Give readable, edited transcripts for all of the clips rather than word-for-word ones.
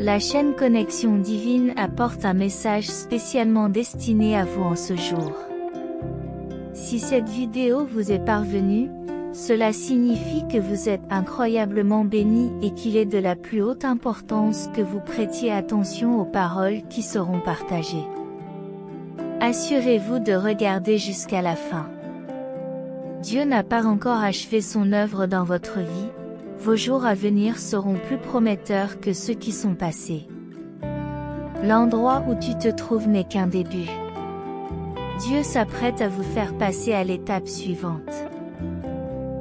La chaîne Connexion Divine apporte un message spécialement destiné à vous en ce jour. Si cette vidéo vous est parvenue, cela signifie que vous êtes incroyablement béni et qu'il est de la plus haute importance que vous prêtiez attention aux paroles qui seront partagées. Assurez-vous de regarder jusqu'à la fin. Dieu n'a pas encore achevé son œuvre dans votre vie. Vos jours à venir seront plus prometteurs que ceux qui sont passés. L'endroit où tu te trouves n'est qu'un début. Dieu s'apprête à vous faire passer à l'étape suivante.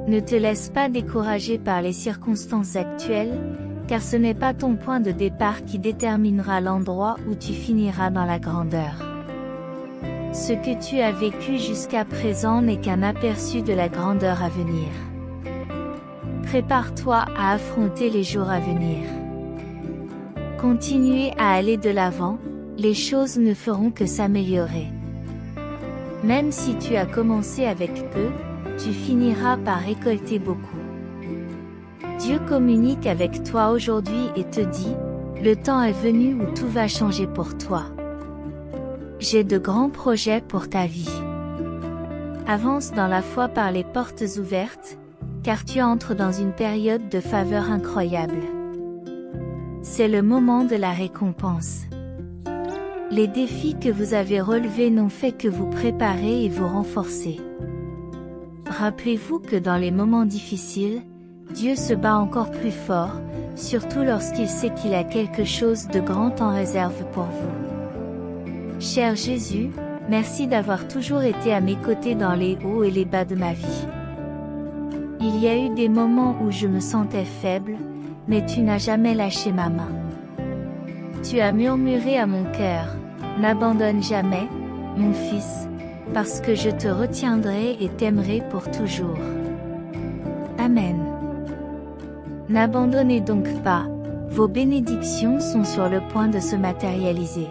Ne te laisse pas décourager par les circonstances actuelles, car ce n'est pas ton point de départ qui déterminera l'endroit où tu finiras dans la grandeur. Ce que tu as vécu jusqu'à présent n'est qu'un aperçu de la grandeur à venir. Prépare-toi à affronter les jours à venir. Continuez à aller de l'avant, les choses ne feront que s'améliorer. Même si tu as commencé avec peu, tu finiras par récolter beaucoup. Dieu communique avec toi aujourd'hui et te dit, le temps est venu où tout va changer pour toi. J'ai de grands projets pour ta vie. Avance dans la foi par les portes ouvertes, car tu entres dans une période de faveur incroyable. C'est le moment de la récompense. Les défis que vous avez relevés n'ont fait que vous préparer et vous renforcer. Rappelez-vous que dans les moments difficiles, Dieu se bat encore plus fort, surtout lorsqu'il sait qu'il a quelque chose de grand en réserve pour vous. Cher Jésus, merci d'avoir toujours été à mes côtés dans les hauts et les bas de ma vie. Il y a eu des moments où je me sentais faible, mais tu n'as jamais lâché ma main. Tu as murmuré à mon cœur, n'abandonne jamais, mon fils, parce que je te retiendrai et t'aimerai pour toujours. Amen. N'abandonnez donc pas, vos bénédictions sont sur le point de se matérialiser.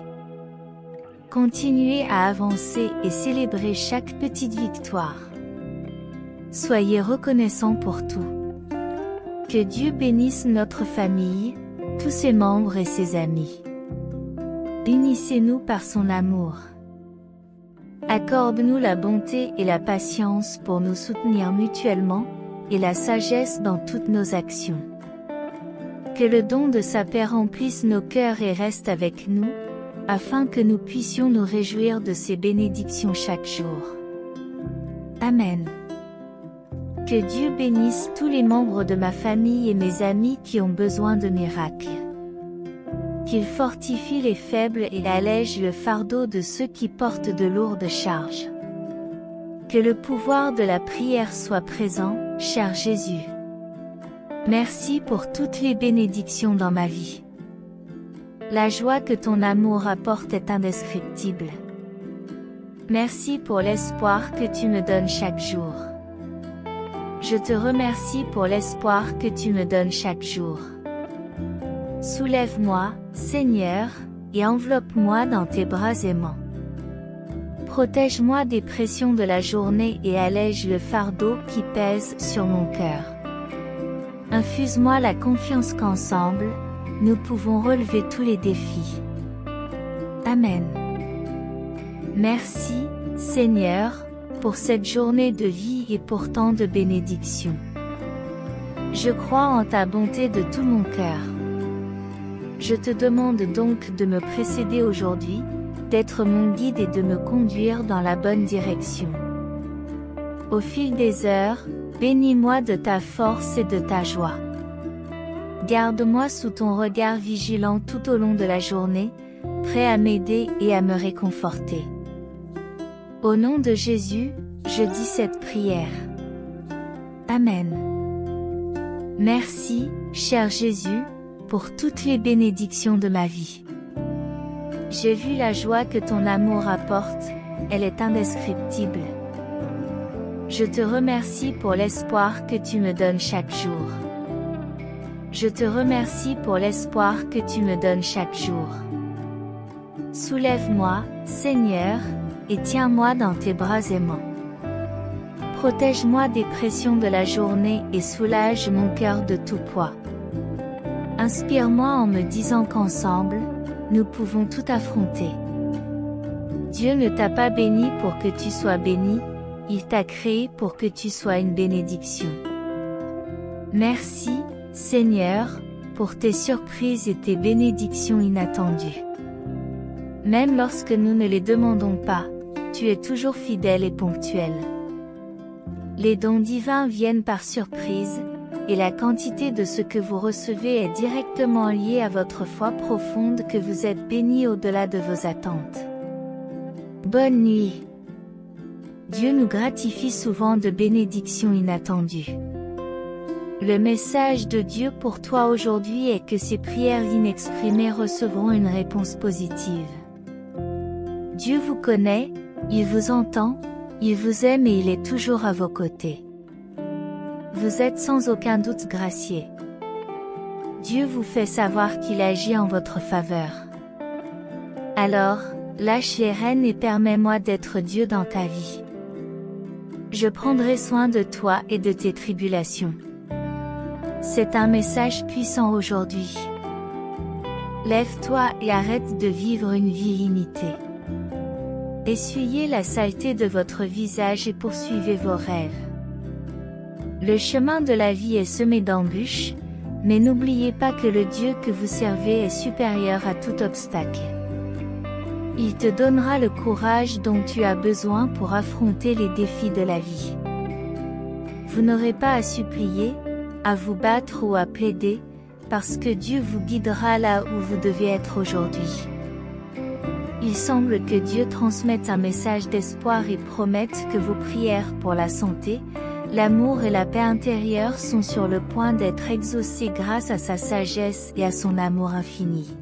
Continuez à avancer et célébrer chaque petite victoire. Soyez reconnaissants pour tout. Que Dieu bénisse notre famille, tous ses membres et ses amis. Bénissez-nous par son amour. Accorde-nous la bonté et la patience pour nous soutenir mutuellement, et la sagesse dans toutes nos actions. Que le don de sa paix remplisse nos cœurs et reste avec nous, afin que nous puissions nous réjouir de ses bénédictions chaque jour. Amen. Que Dieu bénisse tous les membres de ma famille et mes amis qui ont besoin de miracles. Qu'il fortifie les faibles et allège le fardeau de ceux qui portent de lourdes charges. Que le pouvoir de la prière soit présent, cher Jésus. Merci pour toutes les bénédictions dans ma vie. La joie que ton amour apporte est indescriptible. Merci pour l'espoir que tu me donnes chaque jour. Je te remercie pour l'espoir que tu me donnes chaque jour. Soulève-moi, Seigneur, et enveloppe-moi dans tes bras aimants. Protège-moi des pressions de la journée et allège le fardeau qui pèse sur mon cœur. Infuse-moi la confiance qu'ensemble, nous pouvons relever tous les défis. Amen. Merci, Seigneur, pour cette journée de vie et pour tant de bénédictions. Je crois en ta bonté de tout mon cœur. Je te demande donc de me précéder aujourd'hui, d'être mon guide et de me conduire dans la bonne direction. Au fil des heures, bénis-moi de ta force et de ta joie. Garde-moi sous ton regard vigilant tout au long de la journée, prêt à m'aider et à me réconforter. Au nom de Jésus, je dis cette prière. Amen. Merci, cher Jésus, pour toutes les bénédictions de ma vie. J'ai vu la joie que ton amour apporte, elle est indescriptible. Je te remercie pour l'espoir que tu me donnes chaque jour. Je te remercie pour l'espoir que tu me donnes chaque jour. Soulève-moi, Seigneur, et tiens-moi dans tes bras aimants. Protège-moi des pressions de la journée et soulage mon cœur de tout poids. Inspire-moi en me disant qu'ensemble, nous pouvons tout affronter. Dieu ne t'a pas béni pour que tu sois béni, il t'a créé pour que tu sois une bénédiction. Merci, Seigneur, pour tes surprises et tes bénédictions inattendues. Même lorsque nous ne les demandons pas, tu es toujours fidèle et ponctuel. Les dons divins viennent par surprise, et la quantité de ce que vous recevez est directement liée à votre foi profonde que vous êtes béni au-delà de vos attentes. Bonne nuit. Dieu nous gratifie souvent de bénédictions inattendues. Le message de Dieu pour toi aujourd'hui est que ces prières inexprimées recevront une réponse positive. Dieu vous connaît, il vous entend, il vous aime et il est toujours à vos côtés. Vous êtes sans aucun doute gracié. Dieu vous fait savoir qu'il agit en votre faveur. Alors, lâche les rênes et permets-moi d'être Dieu dans ta vie. Je prendrai soin de toi et de tes tribulations. C'est un message puissant aujourd'hui. Lève-toi et arrête de vivre une vie limitée. Essuyez la saleté de votre visage et poursuivez vos rêves. Le chemin de la vie est semé d'embûches, mais n'oubliez pas que le Dieu que vous servez est supérieur à tout obstacle. Il te donnera le courage dont tu as besoin pour affronter les défis de la vie. Vous n'aurez pas à supplier, à vous battre ou à plaider, parce que Dieu vous guidera là où vous devez être aujourd'hui. Il semble que Dieu transmette un message d'espoir et promette que vos prières pour la santé, l'amour et la paix intérieure sont sur le point d'être exaucées grâce à sa sagesse et à son amour infini.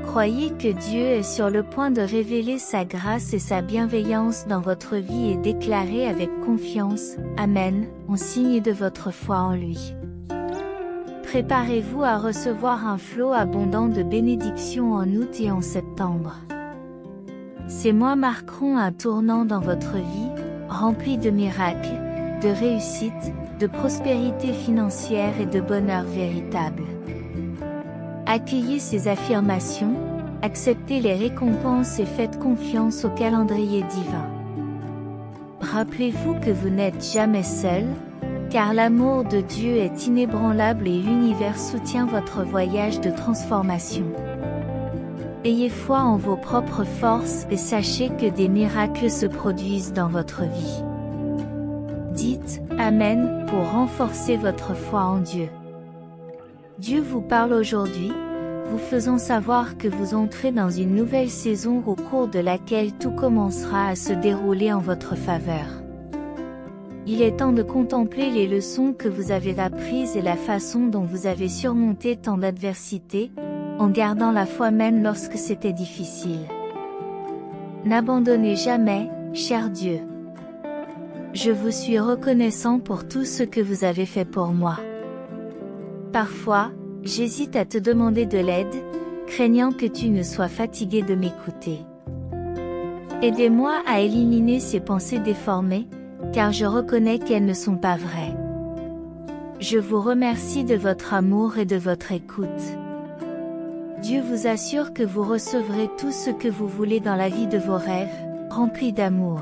Croyez que Dieu est sur le point de révéler sa grâce et sa bienveillance dans votre vie et déclarer avec confiance « Amen » en signe de votre foi en lui. Préparez-vous à recevoir un flot abondant de bénédictions en août et en septembre. Ces mois marqueront un tournant dans votre vie, rempli de miracles, de réussite, de prospérité financière et de bonheur véritable. Accueillez ces affirmations, acceptez les récompenses et faites confiance au calendrier divin. Rappelez-vous que vous n'êtes jamais seul, car l'amour de Dieu est inébranlable et l'univers soutient votre voyage de transformation. Ayez foi en vos propres forces et sachez que des miracles se produisent dans votre vie. Dites « Amen » pour renforcer votre foi en Dieu. Dieu vous parle aujourd'hui, vous faisant savoir que vous entrez dans une nouvelle saison au cours de laquelle tout commencera à se dérouler en votre faveur. Il est temps de contempler les leçons que vous avez apprises et la façon dont vous avez surmonté tant d'adversités, en gardant la foi même lorsque c'était difficile. N'abandonnez jamais, cher Dieu. Je vous suis reconnaissant pour tout ce que vous avez fait pour moi. Parfois, j'hésite à te demander de l'aide, craignant que tu ne sois fatigué de m'écouter. Aidez-moi à éliminer ces pensées déformées, car je reconnais qu'elles ne sont pas vraies. Je vous remercie de votre amour et de votre écoute. Dieu vous assure que vous recevrez tout ce que vous voulez dans la vie de vos rêves, remplis d'amour.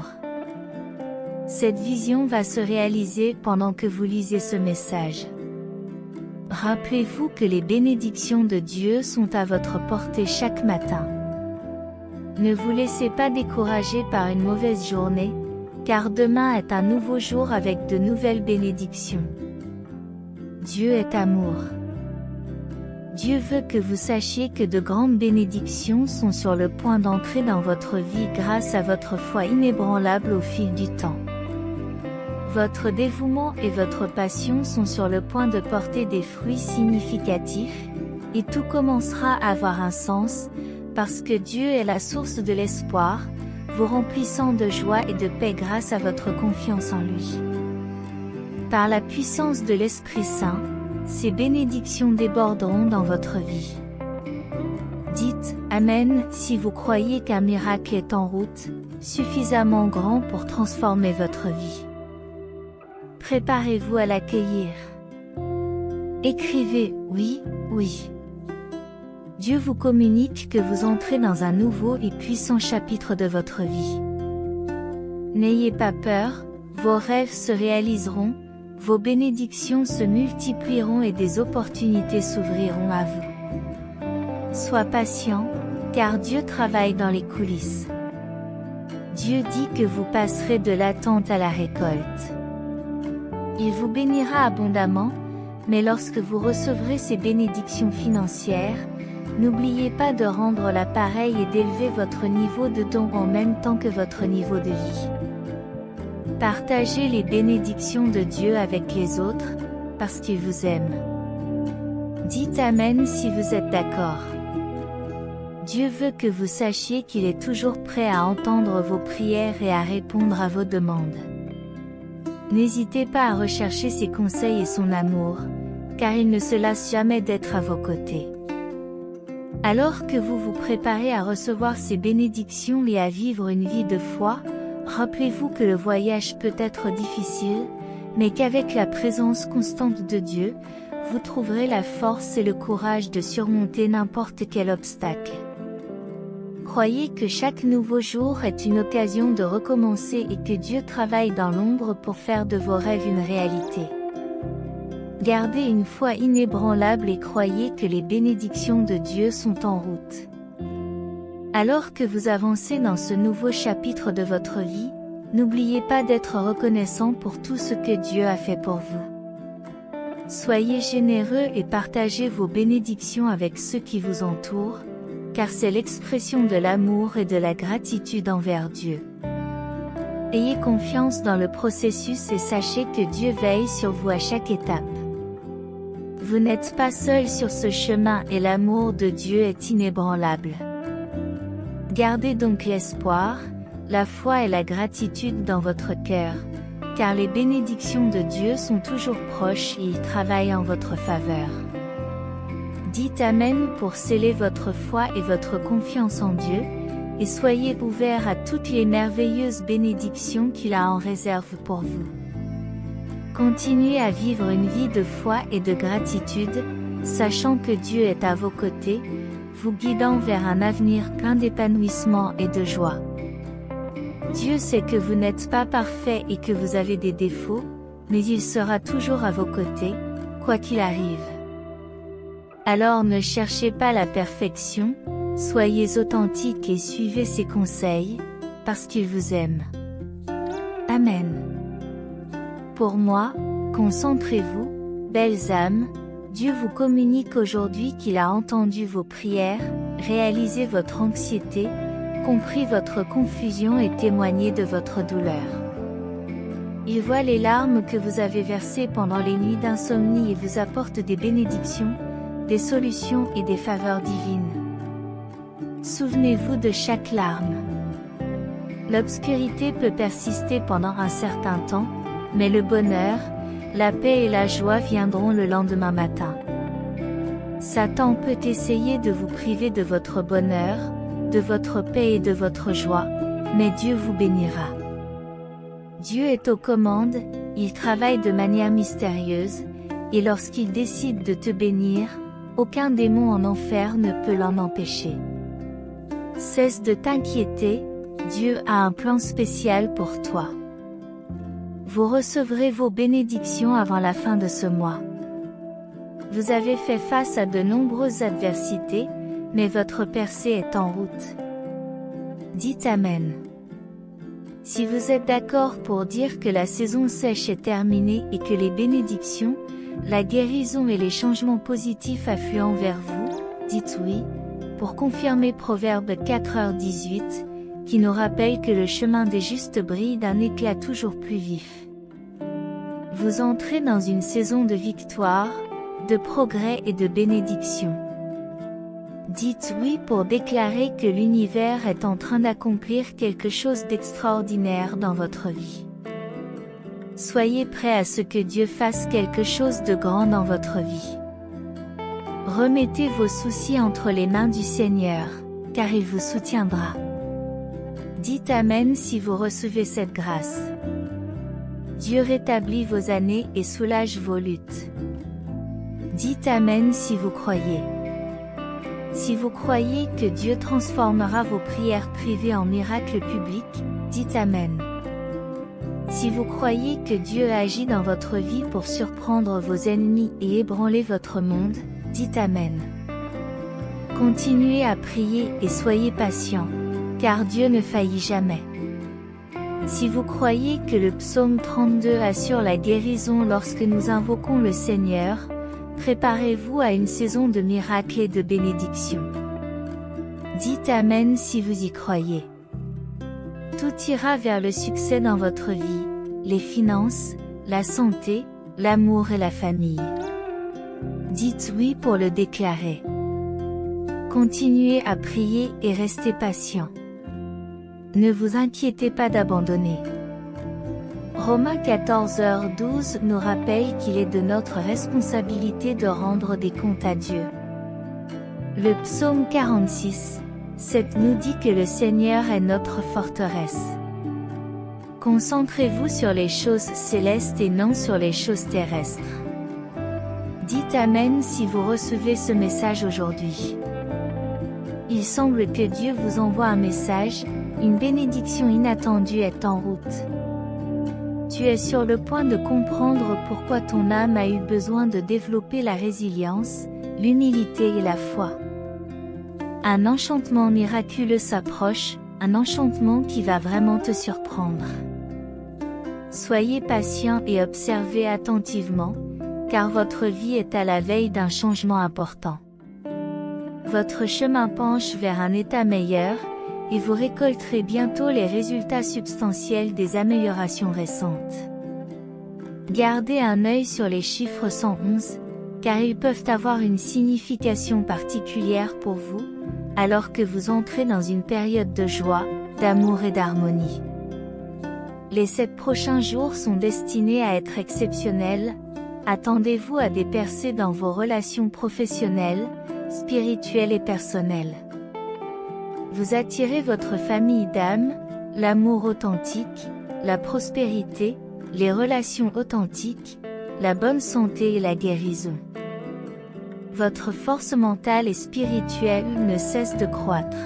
Cette vision va se réaliser pendant que vous lisez ce message. Rappelez-vous que les bénédictions de Dieu sont à votre portée chaque matin. Ne vous laissez pas décourager par une mauvaise journée, car demain est un nouveau jour avec de nouvelles bénédictions. Dieu est amour. Dieu veut que vous sachiez que de grandes bénédictions sont sur le point d'entrer dans votre vie grâce à votre foi inébranlable au fil du temps. Votre dévouement et votre passion sont sur le point de porter des fruits significatifs, et tout commencera à avoir un sens, parce que Dieu est la source de l'espoir, vous remplissant de joie et de paix grâce à votre confiance en lui. Par la puissance de l'Esprit Saint, ces bénédictions déborderont dans votre vie. Dites « Amen » si vous croyez qu'un miracle est en route, suffisamment grand pour transformer votre vie. Préparez-vous à l'accueillir. Écrivez « Oui, oui ». Dieu vous communique que vous entrez dans un nouveau et puissant chapitre de votre vie. N'ayez pas peur, vos rêves se réaliseront, vos bénédictions se multiplieront et des opportunités s'ouvriront à vous. Sois patient, car Dieu travaille dans les coulisses. Dieu dit que vous passerez de l'attente à la récolte. Il vous bénira abondamment, mais lorsque vous recevrez ces bénédictions financières, n'oubliez pas de rendre l'appareil et d'élever votre niveau de don en même temps que votre niveau de vie. Partagez les bénédictions de Dieu avec les autres, parce qu'il vous aime. Dites Amen si vous êtes d'accord. Dieu veut que vous sachiez qu'il est toujours prêt à entendre vos prières et à répondre à vos demandes. N'hésitez pas à rechercher ses conseils et son amour, car il ne se lasse jamais d'être à vos côtés. Alors que vous vous préparez à recevoir ces bénédictions et à vivre une vie de foi, rappelez-vous que le voyage peut être difficile, mais qu'avec la présence constante de Dieu, vous trouverez la force et le courage de surmonter n'importe quel obstacle. Croyez que chaque nouveau jour est une occasion de recommencer et que Dieu travaille dans l'ombre pour faire de vos rêves une réalité. Gardez une foi inébranlable et croyez que les bénédictions de Dieu sont en route. Alors que vous avancez dans ce nouveau chapitre de votre vie, n'oubliez pas d'être reconnaissant pour tout ce que Dieu a fait pour vous. Soyez généreux et partagez vos bénédictions avec ceux qui vous entourent, car c'est l'expression de l'amour et de la gratitude envers Dieu. Ayez confiance dans le processus et sachez que Dieu veille sur vous à chaque étape. Vous n'êtes pas seul sur ce chemin et l'amour de Dieu est inébranlable. Gardez donc l'espoir, la foi et la gratitude dans votre cœur, car les bénédictions de Dieu sont toujours proches et il travaille en votre faveur. Dites Amen pour sceller votre foi et votre confiance en Dieu, et soyez ouverts à toutes les merveilleuses bénédictions qu'il a en réserve pour vous. Continuez à vivre une vie de foi et de gratitude, sachant que Dieu est à vos côtés, vous guidant vers un avenir plein d'épanouissement et de joie. Dieu sait que vous n'êtes pas parfait et que vous avez des défauts, mais il sera toujours à vos côtés, quoi qu'il arrive. Alors ne cherchez pas la perfection, soyez authentique et suivez ses conseils, parce qu'il vous aime. Amen. Pour moi, concentrez-vous, belles âmes, Dieu vous communique aujourd'hui qu'il a entendu vos prières, réalisé votre anxiété, compris votre confusion et témoigné de votre douleur. Il voit les larmes que vous avez versées pendant les nuits d'insomnie et vous apporte des bénédictions, des solutions et des faveurs divines. Souvenez-vous de chaque larme. L'obscurité peut persister pendant un certain temps, mais le bonheur, la paix et la joie viendront le lendemain matin. Satan peut essayer de vous priver de votre bonheur, de votre paix et de votre joie, mais Dieu vous bénira. Dieu est aux commandes, il travaille de manière mystérieuse, et lorsqu'il décide de te bénir, aucun démon en enfer ne peut l'en empêcher. Cesse de t'inquiéter, Dieu a un plan spécial pour toi. Vous recevrez vos bénédictions avant la fin de ce mois. Vous avez fait face à de nombreuses adversités, mais votre percée est en route. Dites Amen. Si vous êtes d'accord pour dire que la saison sèche est terminée et que les bénédictions, la guérison et les changements positifs affluent vers vous, dites oui, pour confirmer Proverbe 4h18, qui nous rappelle que le chemin des justes brille d'un éclat toujours plus vif. Vous entrez dans une saison de victoire, de progrès et de bénédiction. Dites oui pour déclarer que l'univers est en train d'accomplir quelque chose d'extraordinaire dans votre vie. Soyez prêts à ce que Dieu fasse quelque chose de grand dans votre vie. Remettez vos soucis entre les mains du Seigneur, car il vous soutiendra. Dites Amen si vous recevez cette grâce. Dieu rétablit vos années et soulage vos luttes. Dites Amen si vous croyez. Si vous croyez que Dieu transformera vos prières privées en miracles publics, dites Amen. Si vous croyez que Dieu agit dans votre vie pour surprendre vos ennemis et ébranler votre monde, dites Amen. Continuez à prier et soyez patients, car Dieu ne faillit jamais. Si vous croyez que le psaume 32 assure la guérison lorsque nous invoquons le Seigneur, préparez-vous à une saison de miracles et de bénédictions. Dites Amen si vous y croyez. Tout ira vers le succès dans votre vie, les finances, la santé, l'amour et la famille. Dites oui pour le déclarer. Continuez à prier et restez patient. Ne vous inquiétez pas d'abandonner. Romains 14h12 nous rappelle qu'il est de notre responsabilité de rendre des comptes à Dieu. Le psaume 46, 7 nous dit que le Seigneur est notre forteresse. Concentrez-vous sur les choses célestes et non sur les choses terrestres. Dites Amen si vous recevez ce message aujourd'hui. Il semble que Dieu vous envoie un message, une bénédiction inattendue est en route. Tu es sur le point de comprendre pourquoi ton âme a eu besoin de développer la résilience, l'humilité et la foi. Un enchantement miraculeux s'approche, un enchantement qui va vraiment te surprendre. Soyez patient et observez attentivement, car votre vie est à la veille d'un changement important. Votre chemin penche vers un état meilleur, et vous récolterez bientôt les résultats substantiels des améliorations récentes. Gardez un œil sur les chiffres 111, car ils peuvent avoir une signification particulière pour vous, alors que vous entrez dans une période de joie, d'amour et d'harmonie. Les 7 prochains jours sont destinés à être exceptionnels. Attendez-vous à des percées dans vos relations professionnelles, spirituelles et personnelles. Vous attirez votre famille d'âme, l'amour authentique, la prospérité, les relations authentiques, la bonne santé et la guérison. Votre force mentale et spirituelle ne cesse de croître.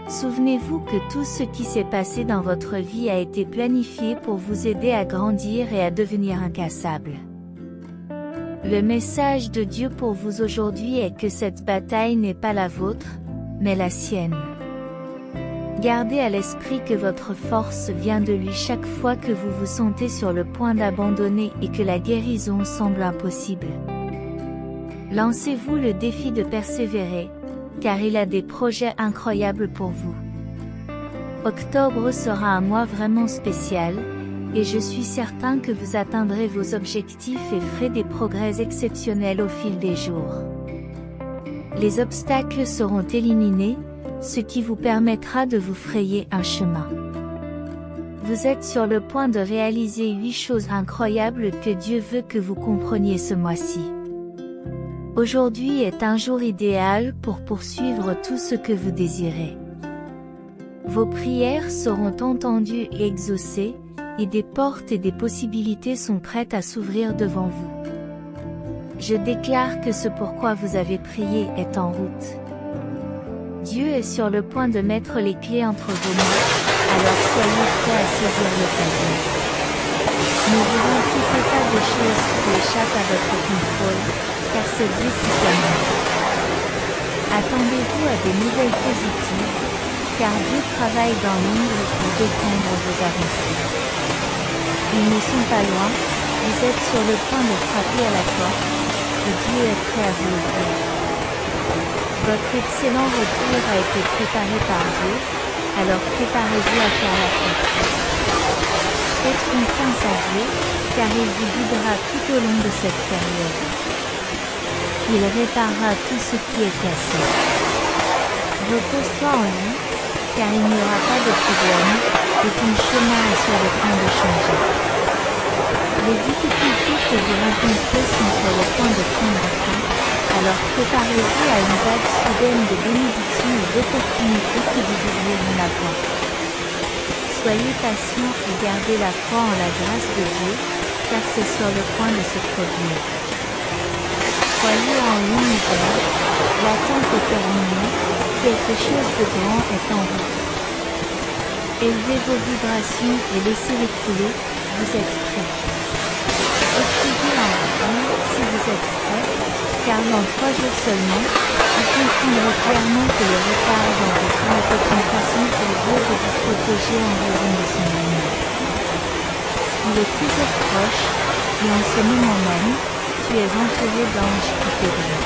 Souvenez-vous que tout ce qui s'est passé dans votre vie a été planifié pour vous aider à grandir et à devenir incassable. Le message de Dieu pour vous aujourd'hui est que cette bataille n'est pas la vôtre, mais la sienne. Gardez à l'esprit que votre force vient de lui chaque fois que vous vous sentez sur le point d'abandonner et que la guérison semble impossible. Lancez-vous le défi de persévérer, car il a des projets incroyables pour vous. Octobre sera un mois vraiment spécial, et je suis certain que vous atteindrez vos objectifs et ferez des progrès exceptionnels au fil des jours. Les obstacles seront éliminés, ce qui vous permettra de vous frayer un chemin. Vous êtes sur le point de réaliser 8 choses incroyables que Dieu veut que vous compreniez ce mois-ci. Aujourd'hui est un jour idéal pour poursuivre tout ce que vous désirez. Vos prières seront entendues et exaucées, et des portes et des possibilités sont prêtes à s'ouvrir devant vous. Je déclare que ce pourquoi vous avez prié est en route. Dieu est sur le point de mettre les clés entre vos mains, alors soyez prêts à saisir l'occasion. Ne vous inquiétez pas des choses qui échappent à votre contrôle, car c'est Dieu qui commande. Attendez-vous à des nouvelles positives, car Dieu travaille dans l'ombre pour défendre vos avancées. Ils ne sont pas loin, vous êtes sur le point de frapper à la porte, et Dieu est prêt à vous ouvrir. Votre excellent retour a été préparé par Dieu, alors préparez-vous à faire la fête. Faites confiance à Dieu, car il vous guidera tout au long de cette période. Il réparera tout ce qui est cassé. Repose-toi en lui, car il n'y aura pas de problème, et ton chemin est sur le point de changer. Les difficultés que vous rencontrez sont sur le point de prendre fin, alors préparez-vous à une vague soudaine de bénédictions et d'opportunités qui vous ouvriront la voie. Soyez patient et gardez la foi en la grâce de Dieu, car c'est sur le point de se produire. Croyez en l'univers, l'attente est terminée, quelque chose de grand est en route. Élevez vos vibrations et laissez-les couler, vous êtes prêts. Écrivez en vous si vous êtes prêts, car dans 3 jours seulement, vous comprendrez clairement que le retard dans votre vie est une façon pour Dieu de vous protéger en raison de son amour. Il est toujours proche, et en ce moment même, tu es entouré d'anges qui t'aident.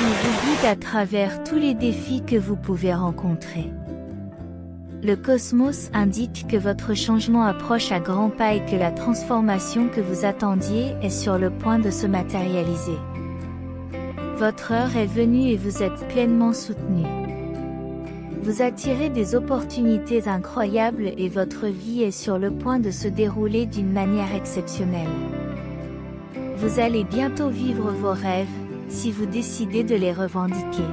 Il vous guide à travers tous les défis que vous pouvez rencontrer. Le cosmos indique que votre changement approche à grands pas et que la transformation que vous attendiez est sur le point de se matérialiser. Votre heure est venue et vous êtes pleinement soutenu. Vous attirez des opportunités incroyables et votre vie est sur le point de se dérouler d'une manière exceptionnelle. Vous allez bientôt vivre vos rêves, si vous décidez de les revendiquer.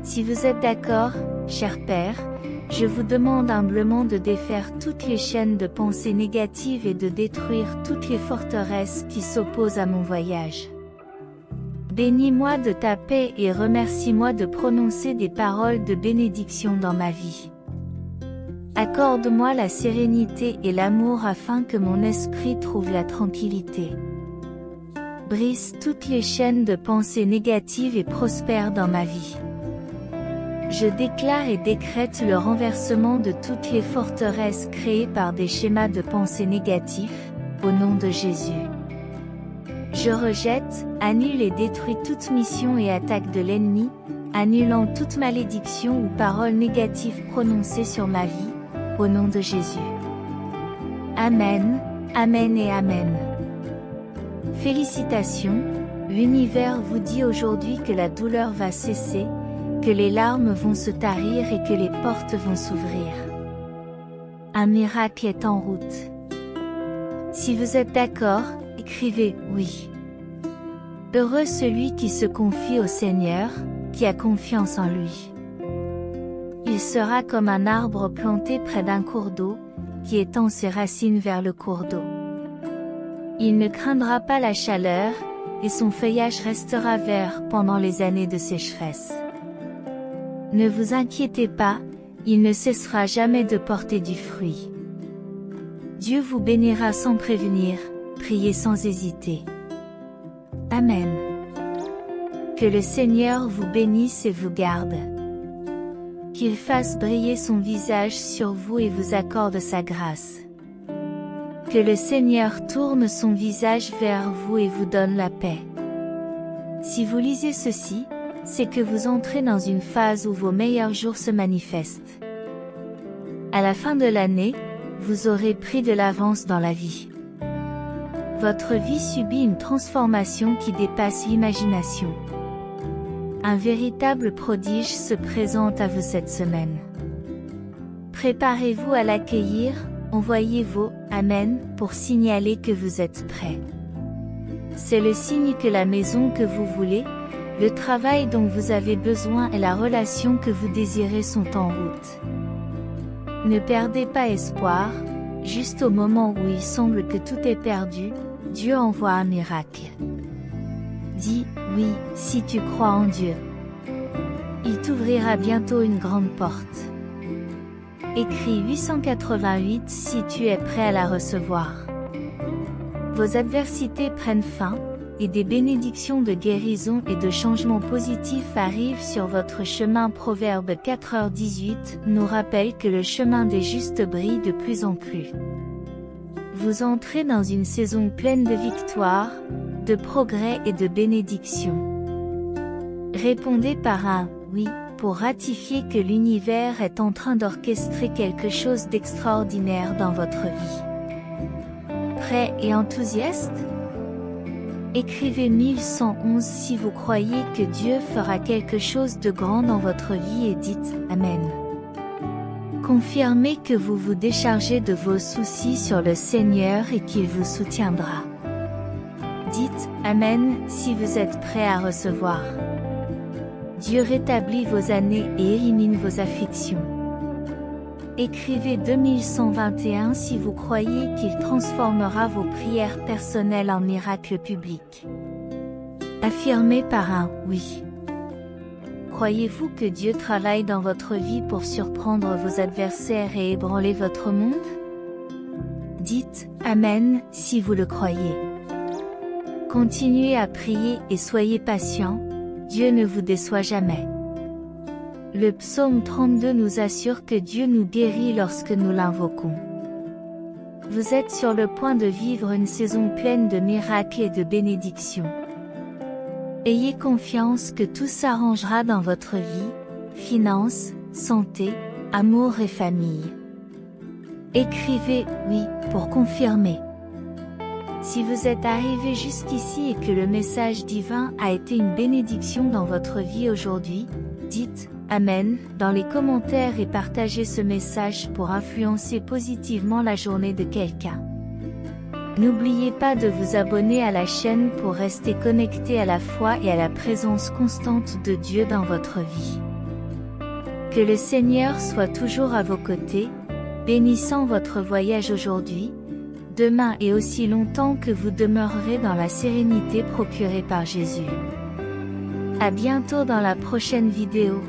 Si vous êtes d'accord, cher Père, je vous demande humblement de défaire toutes les chaînes de pensées négatives et de détruire toutes les forteresses qui s'opposent à mon voyage. Bénis-moi de ta paix et remercie-moi de prononcer des paroles de bénédiction dans ma vie. Accorde-moi la sérénité et l'amour afin que mon esprit trouve la tranquillité. Brise toutes les chaînes de pensées négatives et prospère dans ma vie. Je déclare et décrète le renversement de toutes les forteresses créées par des schémas de pensée négatifs, au nom de Jésus. Je rejette, annule et détruis toute mission et attaque de l'ennemi, annulant toute malédiction ou parole négative prononcée sur ma vie, au nom de Jésus. Amen, Amen et Amen. Félicitations, l'univers vous dit aujourd'hui que la douleur va cesser, que les larmes vont se tarir et que les portes vont s'ouvrir. Un miracle est en route. Si vous êtes d'accord, écrivez « oui ». Heureux celui qui se confie au Seigneur, qui a confiance en lui. Il sera comme un arbre planté près d'un cours d'eau, qui étend ses racines vers le cours d'eau. Il ne craindra pas la chaleur, et son feuillage restera vert pendant les années de sécheresse. Ne vous inquiétez pas, il ne cessera jamais de porter du fruit. Dieu vous bénira sans prévenir, priez sans hésiter. Amen. Que le Seigneur vous bénisse et vous garde. Qu'il fasse briller son visage sur vous et vous accorde sa grâce. Que le Seigneur tourne son visage vers vous et vous donne la paix. Si vous lisez ceci, c'est que vous entrez dans une phase où vos meilleurs jours se manifestent. À la fin de l'année, vous aurez pris de l'avance dans la vie. Votre vie subit une transformation qui dépasse l'imagination. Un véritable prodige se présente à vous cette semaine. Préparez-vous à l'accueillir, envoyez vos « Amen » pour signaler que vous êtes prêt. C'est le signe que la maison que vous voulez, le travail dont vous avez besoin et la relation que vous désirez sont en route. Ne perdez pas espoir, juste au moment où il semble que tout est perdu, Dieu envoie un miracle. Dis « oui » si tu crois en Dieu. Il t'ouvrira bientôt une grande porte. Écris 888 si tu es prêt à la recevoir. Vos adversités prennent fin, et des bénédictions de guérison et de changement positif arrivent sur votre chemin. Proverbe 4h18 nous rappelle que le chemin des justes brille de plus en plus. Vous entrez dans une saison pleine de victoires, de progrès et de bénédictions. Répondez par un « oui » pour ratifier que l'univers est en train d'orchestrer quelque chose d'extraordinaire dans votre vie. Prêt et enthousiaste? Écrivez 1111 si vous croyez que Dieu fera quelque chose de grand dans votre vie et dites « Amen ». Confirmez que vous vous déchargez de vos soucis sur le Seigneur et qu'il vous soutiendra. Dites « Amen » si vous êtes prêt à recevoir. Dieu rétablit vos années et élimine vos afflictions. Écrivez 2121 si vous croyez qu'il transformera vos prières personnelles en miracles publics. Affirmez par un « oui ». Croyez-vous que Dieu travaille dans votre vie pour surprendre vos adversaires et ébranler votre monde? Dites « Amen » si vous le croyez. Continuez à prier et soyez patient, Dieu ne vous déçoit jamais. Le psaume 32 nous assure que Dieu nous guérit lorsque nous l'invoquons. Vous êtes sur le point de vivre une saison pleine de miracles et de bénédictions. Ayez confiance que tout s'arrangera dans votre vie, finances, santé, amour et famille. Écrivez « oui » pour confirmer. Si vous êtes arrivé jusqu'ici et que le message divin a été une bénédiction dans votre vie aujourd'hui, dites « Amen » dans les commentaires et partagez ce message pour influencer positivement la journée de quelqu'un. N'oubliez pas de vous abonner à la chaîne pour rester connecté à la foi et à la présence constante de Dieu dans votre vie. Que le Seigneur soit toujours à vos côtés, bénissant votre voyage aujourd'hui, demain et aussi longtemps que vous demeurerez dans la sérénité procurée par Jésus. À bientôt dans la prochaine vidéo.